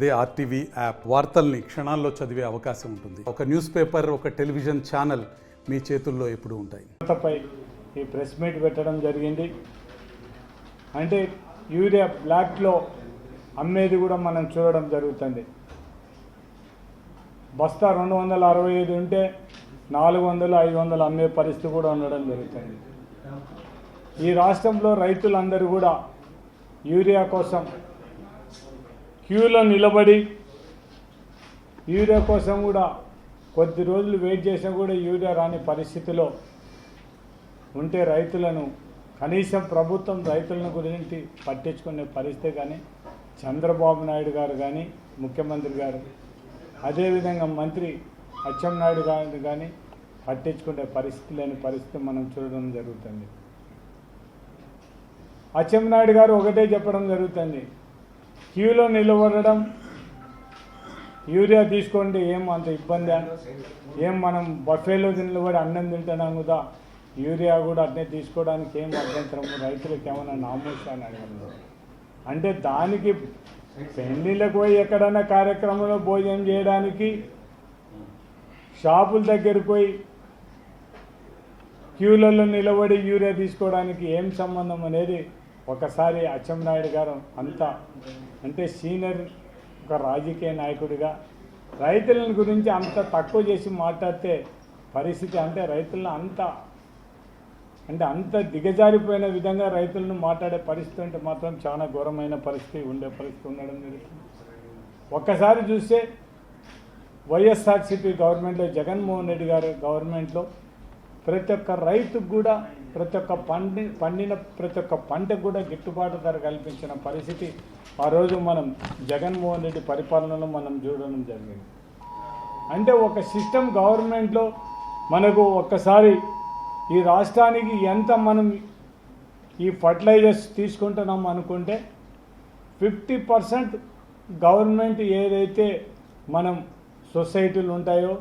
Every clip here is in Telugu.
అదే ఆర్టీవీ యాప్ వార్తల్ని క్షణాల్లో చదివే అవకాశం ఉంటుంది. ఒక న్యూస్ పేపర్, ఒక టెలివిజన్ ఛానల్ మీ చేతుల్లో ఎప్పుడూ ఉంటాయి. ఈ ప్రెస్ మీట్ పెట్టడం జరిగింది. అంటే యూరియా బ్లాక్లో అమ్మేది కూడా మనం చూడడం జరుగుతుంది. బస్తా 265 ఉంటే 400, 500 అమ్మే పరిస్థితి కూడా ఉండడం జరుగుతుంది. ఈ రాష్ట్రంలో రైతులందరూ కూడా యూరియా కోసం క్యూలో నిలబడి యూరియా కోసం కూడా కొద్ది రోజులు వెయిట్ చేసినా కూడా యూరియా రాని పరిస్థితిలో ఉంటే రైతులను కనీసం ప్రభుత్వం రైతులను గురించి పట్టించుకునే పరిస్థితి కానీ చంద్రబాబు నాయుడు గారు కానీ ముఖ్యమంత్రి గారు అదేవిధంగా మంత్రి అచ్చెన్నాయుడు గారు కానీ పట్టించుకునే పరిస్థితి లేని పరిస్థితి మనం చూడడం జరుగుతుంది. అచ్చెన్నాయుడు గారు ఒకటే చెప్పడం జరుగుతుంది, క్యూలో నిలబడడం యూరియా తీసుకోండి ఏం అంత ఇబ్బంది, ఏం మనం బఫేలో నిలబడి అన్నం తింటున్నాం కదా, యూరియా కూడా అట్నే తీసుకోవడానికి ఏం అభ్యంతరము, రైతులకు ఏమైనా నామోషా అని అడిగారు. అంటే దానికి పెళ్లిళ్ళకు పోయి ఎక్కడైనా కార్యక్రమంలో భోజనం చేయడానికి షాపుల దగ్గరకు పోయి క్యూలలో నిలబడి యూరియా తీసుకోవడానికి ఏం సంబంధం అనేది ఒకసారి అచ్చెన్నాయుడు గారు అంటే సీనియర్ ఒక రాజకీయ నాయకుడిగా రైతుల గురించి అంత తక్కువ చేసి మాట్లాడితే పరిస్థితి అంటే రైతులను అంత దిగజారిపోయిన విధంగా రైతులను మాట్లాడే పరిస్థితి అంటే మాత్రం చాలా ఘోరమైన పరిస్థితి ఉండడం జరుగుతుంది. ఒక్కసారి చూస్తే వైఎస్ఆర్సీపీ గవర్నమెంట్లో జగన్మోహన్ రెడ్డి గారి గవర్నమెంట్లో ప్రతి ఒక్క రైతుకు కూడా ప్రతి ఒక్క పండిన ప్రతి ఒక్క పంటకు కూడా గిట్టుబాటు ధర కల్పించిన పరిస్థితి ఆ రోజు మనం జగన్మోహన్ రెడ్డి పరిపాలనలో మనం చూడడం జరిగింది. అంటే ఒక సిస్టమ్ గవర్నమెంట్లో మనకు ఒక్కసారి ఈ రాష్ట్రానికి ఎంత మనం ఈ ఫర్టిలైజర్స్ తీసుకుంటున్నాం అనుకుంటే 50% గవర్నమెంట్ ఏదైతే మనం సొసైటీలు ఉంటాయో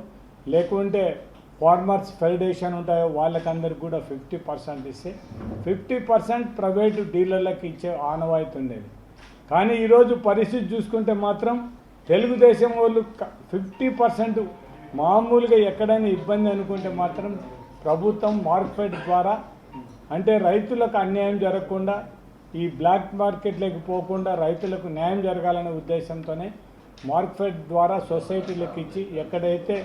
లేకుంటే ఫార్మర్స్ ఫెడరేషన్ ఉంటాయో వాళ్ళకందరికి కూడా 50% ఇస్తే 50% ప్రైవేటు డీలర్లకు ఇచ్చే ఆనవాయితీ ఉండేది. కానీ ఈరోజు పరిస్థితి చూసుకుంటే మాత్రం తెలుగుదేశం వాళ్ళు 50% మామూలుగా ఎక్కడైనా ఇబ్బంది అనుకుంటే మాత్రం ప్రభుత్వం మార్కెట్ ద్వారా అంటే రైతులకు అన్యాయం జరగకుండా ఈ బ్లాక్ మార్కెట్లోకి పోకుండా రైతులకు న్యాయం జరగాలనే ఉద్దేశంతోనే మార్కెట్ ద్వారా సొసైటీలకు ఇచ్చి ఎక్కడైతే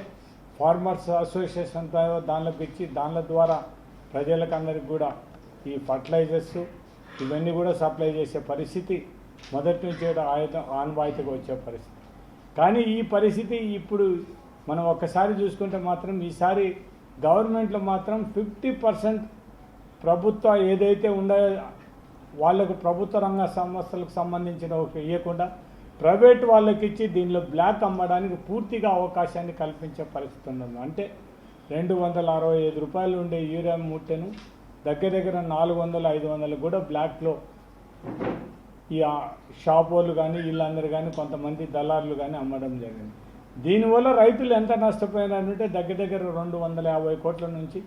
ఫార్మర్స్ అసోసియేషన్ ఉంటాయో దానిలోకి ఇచ్చి దానిల ద్వారా ప్రజలకు అందరికి కూడా ఈ ఫర్టిలైజర్స్ ఇవన్నీ కూడా సప్లై చేసే పరిస్థితి మొదటి నుంచి ఆనవాయితీగా వచ్చే పరిస్థితి. కానీ ఈ పరిస్థితి ఇప్పుడు మనం ఒక్కసారి చూసుకుంటే మాత్రం ఈసారి గవర్నమెంట్లో మాత్రం 50% ప్రభుత్వ ఏదైతే ఉన్నాయో వాళ్ళకు ప్రభుత్వ రంగ సంస్థలకు సంబంధించిన ఇవ్వకుండా ప్రైవేట్ వాళ్ళకి ఇచ్చి దీనిలో బ్లాక్ అమ్మడానికి పూర్తిగా అవకాశాన్ని కల్పించే పరిస్థితి ఉన్నది. అంటే 265 రూపాయలు ఉండే యూరియా మూటను దగ్గర 400, 500 కూడా బ్లాక్లో ఈ షాప్ వాళ్ళు కానీ వీళ్ళందరూ కానీ కొంతమంది దళారులు కానీ అమ్మడం జరిగింది. దీనివల్ల రైతులు ఎంత నష్టపోయినారంటే దగ్గర 250 కోట్ల నుంచి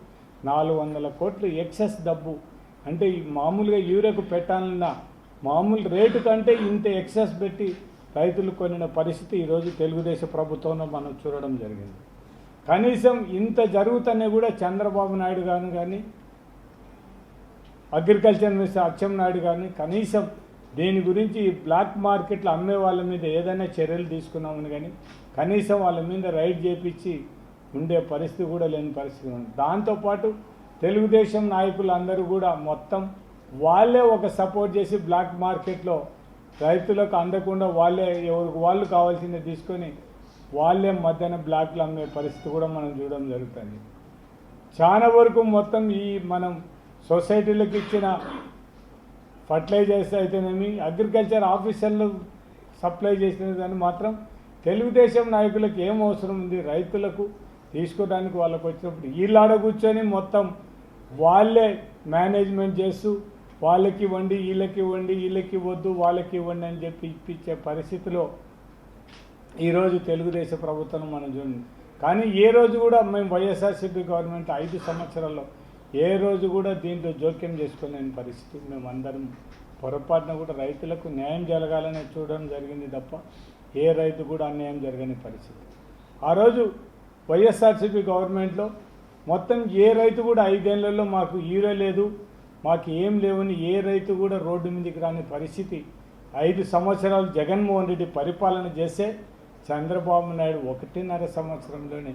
400 కోట్లు ఎక్సెస్ డబ్బు అంటే మామూలుగా యూరియాకు పెట్టాలన్న మామూలు రేటు కంటే ఇంత ఎక్సెస్ పెట్టి రైతులు కొనిన పరిస్థితి ఈరోజు తెలుగుదేశం ప్రభుత్వంలో మనం చూడడం జరిగింది. కనీసం ఇంత జరుగుతూనే కూడా చంద్రబాబు నాయుడు గారు కానీ అగ్రికల్చర్ మినిస్టర్ అచ్చెన్నాయుడు గారిని కనీసం దీని గురించి బ్లాక్ మార్కెట్లో అమ్మే వాళ్ళ మీద ఏదైనా చర్యలు తీసుకున్నామని కానీ కనీసం వాళ్ళ మీద రైడ్ చేపించి ఉండే పరిస్థితి కూడా లేని పరిస్థితి ఉంది. దాంతోపాటు తెలుగుదేశం నాయకులు అందరూ కూడా మొత్తం వాళ్ళే ఒక సపోర్ట్ చేసి బ్లాక్ మార్కెట్లో రైతులకు అందకుండా వాళ్ళే ఎవరికి వాళ్ళు కావాల్సింది తీసుకొని వాళ్ళే మధ్యాహ్నం బ్లాక్లు అమ్మే పరిస్థితి కూడా మనం చూడడం జరుగుతుంది. చాలా వరకు మొత్తం ఈ మనం సొసైటీలకు ఇచ్చిన ఫర్టిలైజర్స్ అయితేనేమి అగ్రికల్చర్ ఆఫీసర్లు సప్లై చేసిన దాన్ని మాత్రం తెలుగుదేశం నాయకులకు ఏం అవసరం ఉంది, రైతులకు తీసుకోవడానికి వాళ్ళకు వచ్చినప్పుడు వీళ్ళాడ కూర్చొని మొత్తం వాళ్ళే మేనేజ్మెంట్ చేస్తూ వాళ్ళకి ఇవ్వండి, వీళ్ళకి ఇవ్వండి, వీళ్ళకి ఇవ్వద్దు, వాళ్ళకి ఇవ్వండి అని చెప్పి ఇప్పించే పరిస్థితిలో ఈరోజు తెలుగుదేశం ప్రభుత్వం మనం చూడండి. కానీ ఏ రోజు కూడా మేము వైఎస్ఆర్సీపీ గవర్నమెంట్ 5 సంవత్సరాల్లో ఏ రోజు కూడా దీంట్లో జోక్యం చేసుకోలేని పరిస్థితి. మేమందరం పొరపాటున కూడా రైతులకు న్యాయం జరగాలని చూడడం జరిగింది తప్ప ఏ రైతు కూడా అన్యాయం జరగని పరిస్థితి. ఆ రోజు వైఎస్ఆర్సీపీ గవర్నమెంట్లో మొత్తం ఏ రైతు కూడా 5 ఏళ్లలో మాకు యూరియా లేదు, మాకు ఏం లేవని ఏ రైతు కూడా రోడ్డు మీదకి రాని పరిస్థితి 5 సంవత్సరాలు జగన్మోహన్ రెడ్డి పరిపాలన చేస్తే చంద్రబాబు నాయుడు 1.5 సంవత్సరంలోనే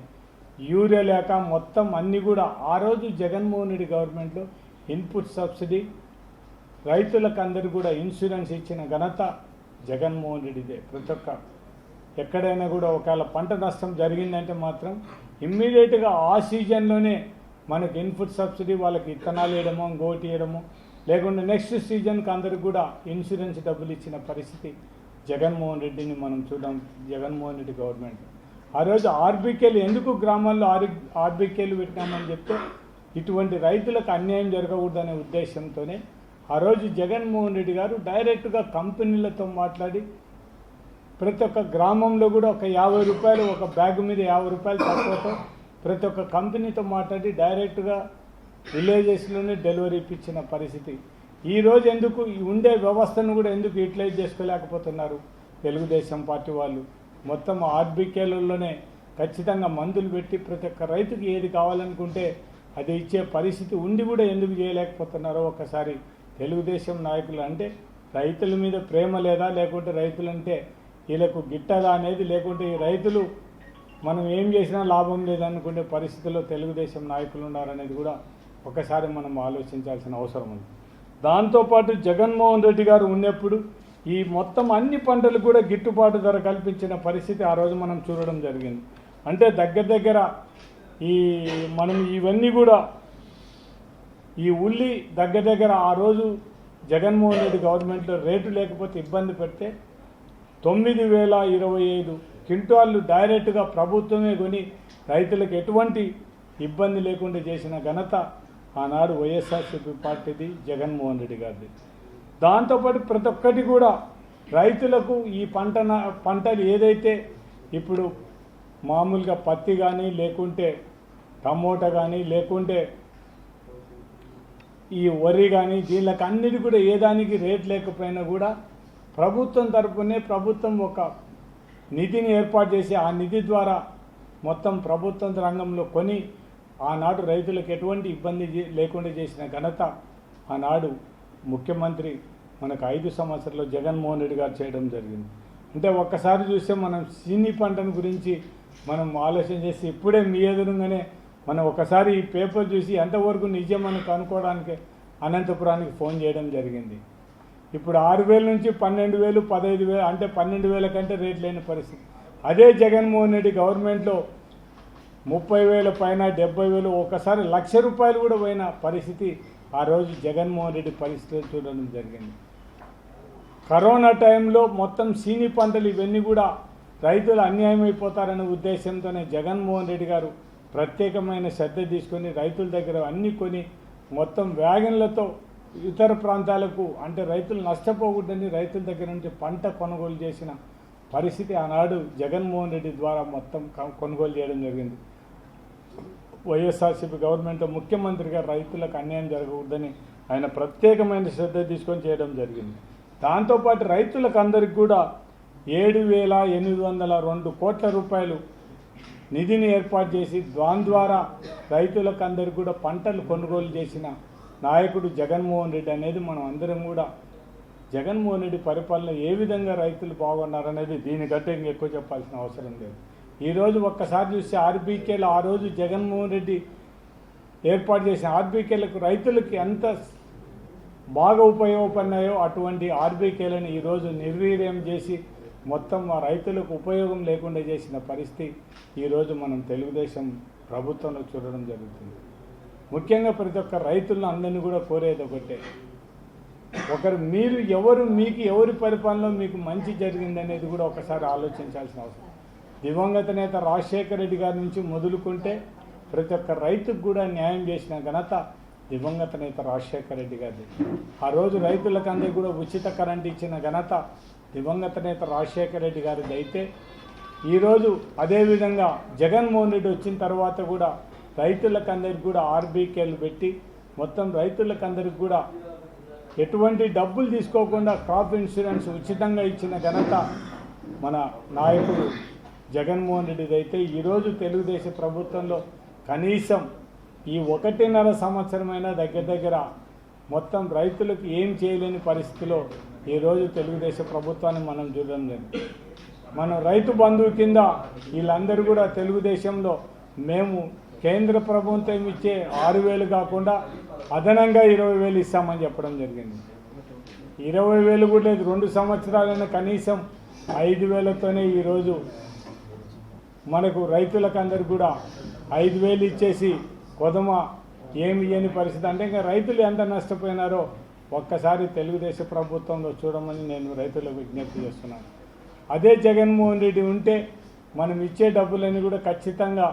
యూరియా లేక మొత్తం అన్నీ కూడా ఆ రోజు జగన్మోహన్ రెడ్డి గవర్నమెంట్లో ఇన్పుట్ సబ్సిడీ రైతులకు అందరూ కూడా ఇన్సూరెన్స్ ఇచ్చిన ఘనత జగన్మోహన్ రెడ్డిదే. ప్రతి ఒక్క ఎక్కడైనా కూడా ఒకవేళ పంట నష్టం జరిగిందంటే మాత్రం ఇమ్మీడియట్గా ఆ సీజన్లోనే మనకి ఇన్పుట్ సబ్సిడీ వాళ్ళకి ఇత్తనాలు వేయడమో ఇంకోటి వేయడమో లేకుంటే నెక్స్ట్ సీజన్కి అందరికి కూడా ఇన్సూరెన్స్ డబ్బులు ఇచ్చిన పరిస్థితి జగన్మోహన్ రెడ్డిని మనం చూద్దాం. జగన్మోహన్ రెడ్డి గవర్నమెంట్ ఆ రోజు ఆర్బీకేలు ఎందుకు గ్రామాల్లో ఆర్బీకేలు పెట్టినామని చెప్తే ఇటువంటి రైతులకు అన్యాయం జరగకూడదనే ఉద్దేశంతోనే ఆ రోజు జగన్మోహన్ రెడ్డి గారు డైరెక్ట్గా కంపెనీలతో మాట్లాడి ప్రతి ఒక్క గ్రామంలో కూడా ఒక 50 రూపాయలు ఒక బ్యాగ్ మీద 50 రూపాయలు తక్కువతో ప్రతి ఒక్క కంపెనీతో మాట్లాడి డైరెక్ట్గా విలేజెస్లోనే డెలివరీ ఇప్పించిన పరిస్థితి. ఈరోజు ఎందుకు ఉండే వ్యవస్థను కూడా ఎందుకు యూటిలైజ్ చేసుకోలేకపోతున్నారు తెలుగుదేశం పార్టీ వాళ్ళు? మొత్తం ఆర్బీకేలలోనే ఖచ్చితంగా మందులు పెట్టి ప్రతి ఒక్క రైతుకి ఏది కావాలనుకుంటే అది ఇచ్చే పరిస్థితి ఉండి కూడా ఎందుకు చేయలేకపోతున్నారో ఒకసారి తెలుగుదేశం నాయకులు అంటే రైతుల మీద ప్రేమ లేదా, లేకుంటే రైతులంటే వీళ్ళకు గిట్టదా అనేది, లేకుంటే ఈ రైతులు మనం ఏం చేసినా లాభం లేదనుకునే పరిస్థితుల్లో తెలుగుదేశం నాయకులు ఉన్నారనేది కూడా ఒకసారి మనం ఆలోచించాల్సిన అవసరం ఉంది. దాంతోపాటు జగన్మోహన్ రెడ్డి గారు ఉన్నప్పుడు ఈ మొత్తం అన్ని పంటలు కూడా గిట్టుబాటు ధర కల్పించిన పరిస్థితి ఆ రోజు మనం చూడడం జరిగింది. అంటే దగ్గర ఈ మనం ఇవన్నీ కూడా ఈ ఉల్లి దగ్గర ఆ రోజు జగన్మోహన్ రెడ్డి గవర్నమెంట్లో రేటు లేకపోతే ఇబ్బంది పెడితే 9,025 క్వింటాళ్ళు డైరెక్ట్గా ప్రభుత్వమే కొని రైతులకు ఎటువంటి ఇబ్బంది లేకుండా చేసిన ఘనత ఆనాడు వైఎస్ఆర్సీపీ పార్టీది, జగన్మోహన్ రెడ్డి గారిది. దాంతోపాటు ప్రతి ఒక్కటి కూడా రైతులకు ఈ పంటలు ఏదైతే ఇప్పుడు మామూలుగా పత్తి కానీ లేకుంటే టమోటా కానీ లేకుంటే ఈ వరి కానీ దీనికి అన్నిటి కూడా ఏ దానికి రేట్ లేకపోయినా కూడా ప్రభుత్వం తరపునే ప్రభుత్వం ఒక నిధిని ఏర్పాటు చేసి ఆ నిధి ద్వారా మొత్తం ప్రభుత్వం రంగంలో కొని ఆనాడు రైతులకు ఎటువంటి ఇబ్బంది లేకుండా చేసిన ఘనత ఆనాడు ముఖ్యమంత్రి మనకు 5 సంవత్సరాల్లో జగన్మోహన్ రెడ్డి గారు చేయడం జరిగింది. అంటే ఒక్కసారి చూస్తే మనం సినీ పంటను గురించి మనం ఆలోచన చేసి ఇప్పుడే మీ ఎదురుగానే మనం ఒకసారి ఈ పేపర్ చూసి ఎంతవరకు నిజమని కనుక్కోవడానికి అనంతపురానికి ఫోన్ చేయడం జరిగింది. ఇప్పుడు 6,000 నుంచి 12,000, 15,000 అంటే 12,000 కంటే రేట్ లేని పరిస్థితి. అదే జగన్మోహన్ రెడ్డి గవర్నమెంట్లో 30,000 పైన 70,000 ఒకసారి ₹1,00,000 కూడా పోయిన పరిస్థితి ఆ రోజు జగన్మోహన్ రెడ్డి పరిస్థితులు చూడడం జరిగింది. కరోనా టైంలో మొత్తం సీని పంటలు ఇవన్నీ కూడా రైతులు అన్యాయం అయిపోతారనే ఉద్దేశంతోనే జగన్మోహన్ రెడ్డి గారు ప్రత్యేకమైన శ్రద్ధ తీసుకొని రైతుల దగ్గర అన్ని కొని మొత్తం వ్యాగన్లతో ఇతర ప్రాంతాలకు అంటే రైతులు నష్టపోకూడదని రైతుల దగ్గర నుంచి పంట కొనుగోలు చేసిన పరిస్థితి ఆనాడు జగన్మోహన్ రెడ్డి ద్వారా మొత్తం కొనుగోలు చేయడం జరిగింది. వైఎస్ఆర్సీపీ గవర్నమెంట్ ముఖ్యమంత్రిగా రైతులకు అన్యాయం జరగకూడదని ఆయన ప్రత్యేకమైన శ్రద్ధ తీసుకొని చేయడం జరిగింది. దాంతోపాటు రైతులకు అందరికి కూడా 7,802 కోట్ల రూపాయలు నిధిని ఏర్పాటు చేసి దాని ద్వారా రైతులకు అందరికి కూడా పంటలు కొనుగోలు చేసిన నాయకుడు జగన్మోహన్ రెడ్డి అనేది మనం అందరం కూడా జగన్మోహన్ రెడ్డి పరిపాలన ఏ విధంగా రైతులు బాగున్నారనేది దీనికంటే ఇంకెక్కువ చెప్పాల్సిన అవసరం లేదు. ఈరోజు ఒక్కసారి చూస్తే ఆర్బీకేలు ఆ రోజు జగన్మోహన్ రెడ్డి ఏర్పాటు చేసిన ఆర్బీకేలకు రైతులకు ఎంత బాగా ఉపయోగపడినాయో అటువంటి ఆర్బీకేలను ఈరోజు నిర్వీర్యం చేసి మొత్తం ఆ రైతులకు ఉపయోగం లేకుండా చేసిన పరిస్థితి ఈరోజు మనం తెలుగుదేశం ప్రభుత్వంలో చూడడం జరుగుతుంది. ముఖ్యంగా ప్రతి ఒక్క రైతులను అందరినీ కూడా కోరేది ఒకటే, మీకు ఎవరి పరిపాలనలో మీకు మంచి జరిగిందనేది కూడా ఒకసారి ఆలోచించాల్సిన అవసరం. దివంగత నేత రాజశేఖర రెడ్డి గారి నుంచి మొదలుకుంటే ప్రతి ఒక్క రైతుకు కూడా న్యాయం చేసిన ఘనత దివంగత నేత రాజశేఖర రెడ్డి గారిది. ఆ రోజు రైతులకు అందరికీ కూడా ఉచిత కరెంట్ ఇచ్చిన ఘనత దివంగత నేత రాజశేఖర రెడ్డి గారిది. అయితే ఈరోజు అదేవిధంగా జగన్మోహన్ రెడ్డి వచ్చిన తర్వాత కూడా రైతులకు అందరికి కూడా ఆర్బీకేలు పెట్టి మొత్తం రైతులకు అందరికి కూడా ఎటువంటి డబ్బులు తీసుకోకుండా క్రాప్ ఇన్సూరెన్స్ ఉచితంగా ఇచ్చిన ఘనత మన నాయకుడు జగన్మోహన్ రెడ్డిది అయితే ఈరోజు తెలుగుదేశం ప్రభుత్వంలో కనీసం ఈ 1.5 సంవత్సరమైనా దగ్గర మొత్తం రైతులకు ఏం చేయలేని పరిస్థితిలో ఈరోజు తెలుగుదేశం ప్రభుత్వాన్ని మనం చూడడం జరిగింది. మనం రైతు బంధువు కింద వీళ్ళందరూ కూడా తెలుగుదేశంలో మేము కేంద్ర ప్రభుత్వం ఇచ్చే 6,000 కాకుండా అదనంగా 20,000 ఇస్తామని చెప్పడం జరిగింది. 20,000 కూడా లేదు, 2 సంవత్సరాలైనా కనీసం 5,000తోనే ఈరోజు మనకు రైతులకు అందరు కూడా 5,000 ఇచ్చేసి కొదమ ఏమి ఇయ్యని పరిస్థితి. అంటే ఇంకా రైతులు ఎంత నష్టపోయినారో ఒక్కసారి తెలుగుదేశం ప్రభుత్వంలో చూడమని నేను రైతులకు విజ్ఞప్తి చేస్తున్నాను. అదే జగన్మోహన్ రెడ్డి ఉంటే మనం ఇచ్చే డబ్బులన్నీ కూడా ఖచ్చితంగా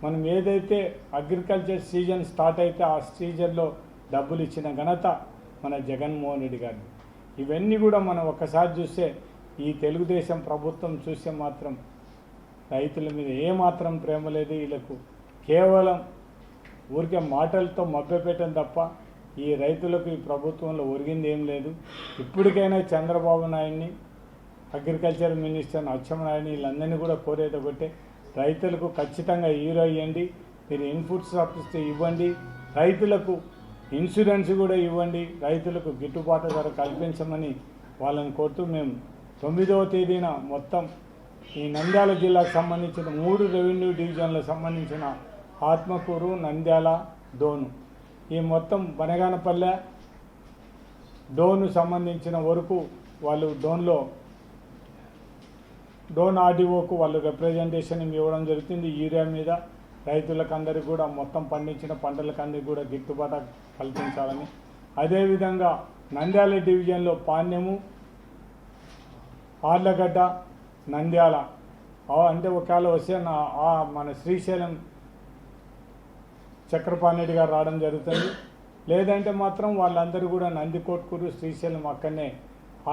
మనం ఏదైతే అగ్రికల్చర్ సీజన్ స్టార్ట్ అయితే ఆ సీజన్లో డబ్బులు ఇచ్చిన ఘనత మన జగన్మోహన్ రెడ్డి గారిని. ఇవన్నీ కూడా మనం ఒక్కసారి చూస్తే ఈ తెలుగుదేశం ప్రభుత్వం చూస్తే మాత్రం రైతుల మీద ఏమాత్రం ప్రేమ లేదు. వీళ్ళకు కేవలం ఊరికే మాటలతో మభ్యపెట్టడం తప్ప ఈ రైతులకు ఈ ప్రభుత్వంలో ఒరిగింది ఏం లేదు. ఇప్పటికైనా చంద్రబాబు నాయుడిని, అగ్రికల్చర్ మినిస్టర్ అచ్చెన్నాయుడిని వీళ్ళందరినీ కూడా కోరేది ఒకటే, రైతులకు ఖచ్చితంగా హీరో ఇవ్వండి, మీరు ఇన్పుట్ సబ్సిడీ ఇవ్వండి, రైతులకు ఇన్సూరెన్స్ కూడా ఇవ్వండి, రైతులకు గిట్టుబాటు ధర కల్పించమని వాళ్ళని కోరుతూ మేము 9వ తేదీన మొత్తం ఈ నంద్యాల జిల్లాకు సంబంధించిన 3 రెవెన్యూ డివిజన్లకు సంబంధించిన ఆత్మకూరు, నంద్యాల, డోను ఈ మొత్తం బనగానపల్లె డోను సంబంధించిన వరకు వాళ్ళు డోన్ ఆర్డీఓకు వాళ్ళు రిప్రజెంటేషన్ ఇవ్వడం జరుగుతుంది. యూరియా మీద రైతులకు అందరికీ కూడా మొత్తం పండించిన పంటలకు అందరికీ కూడా గిట్టుబాటు కల్పించాలని. అదేవిధంగా నంద్యాల డివిజన్లో పాణ్యము, ఆర్లగడ్డ, నంద్యాల అంటే ఒకవేళ వస్తే మన శ్రీశైలం చక్రపాణి గారు రావడం జరుగుతుంది. లేదంటే మాత్రం వాళ్ళందరూ కూడా నందికొట్కూరు, శ్రీశైలం అక్కడనే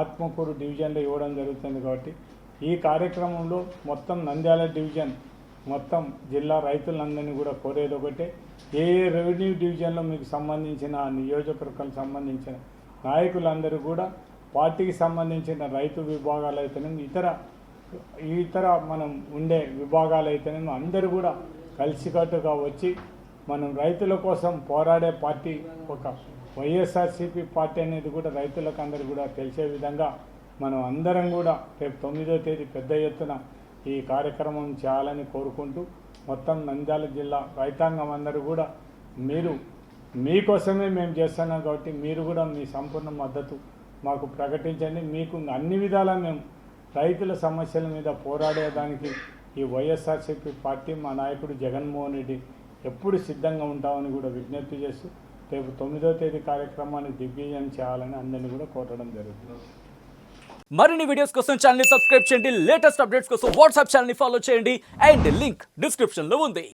ఆత్మకూరు డివిజన్లో ఇవ్వడం జరుగుతుంది. కాబట్టి ఈ కార్యక్రమంలో మొత్తం నంద్యాల డివిజన్ మొత్తం జిల్లా రైతులందరినీ కూడా కోరేది ఒకటే, ఏ రెవెన్యూ డివిజన్లో మీకు సంబంధించిన నియోజకవర్గాలకు సంబంధించిన నాయకులందరూ కూడా పార్టీకి సంబంధించిన రైతు విభాగాలు అయితేనేమి ఇతర మనం ఉండే విభాగాలు అయితేనేమి అందరూ కూడా కలిసికట్టుగా వచ్చి మనం రైతుల కోసం పోరాడే పార్టీ ఒక వైఎస్ఆర్సీపీ పార్టీ అనేది కూడా రైతులకు అందరూ కూడా తెలిసే విధంగా మనం అందరం కూడా రేపు 9వ తేదీ పెద్ద ఎత్తున ఈ కార్యక్రమం చేయాలని కోరుకుంటూ మొత్తం నంద్యాల జిల్లా రైతాంగం అందరూ కూడా మీకోసమే మేము చేస్తున్నాం కాబట్టి మీరు కూడా మీ సంపూర్ణ మద్దతు మాకు ప్రకటించండి. మీకు అన్ని విధాలా మేము రైతుల సమస్యల మీద పోరాడేదానికి ఈ వైఎస్ఆర్సీపీ పార్టీ మా నాయకుడు జగన్మోహన్ రెడ్డి ఎప్పుడు సిద్ధంగా ఉంటామని కూడా విజ్ఞప్తి చేస్తూ రేపు 9వ తేదీ కార్యక్రమాన్ని దిగ్విజయం చేయాలని అందరినీ కూడా కోరడం జరుగుతుంది. మరిన్ని వీడియోస్ కోసం ఛానల్ ని సబ్స్క్రైబ్ చేయండి, లేటెస్ట్ అప్డేట్స్ కోసం వాట్సాప్ ఛానల్ ని ఫాలో చేయండి అండ్ లింక్ డిస్క్రిప్షన్ లో ఉంది.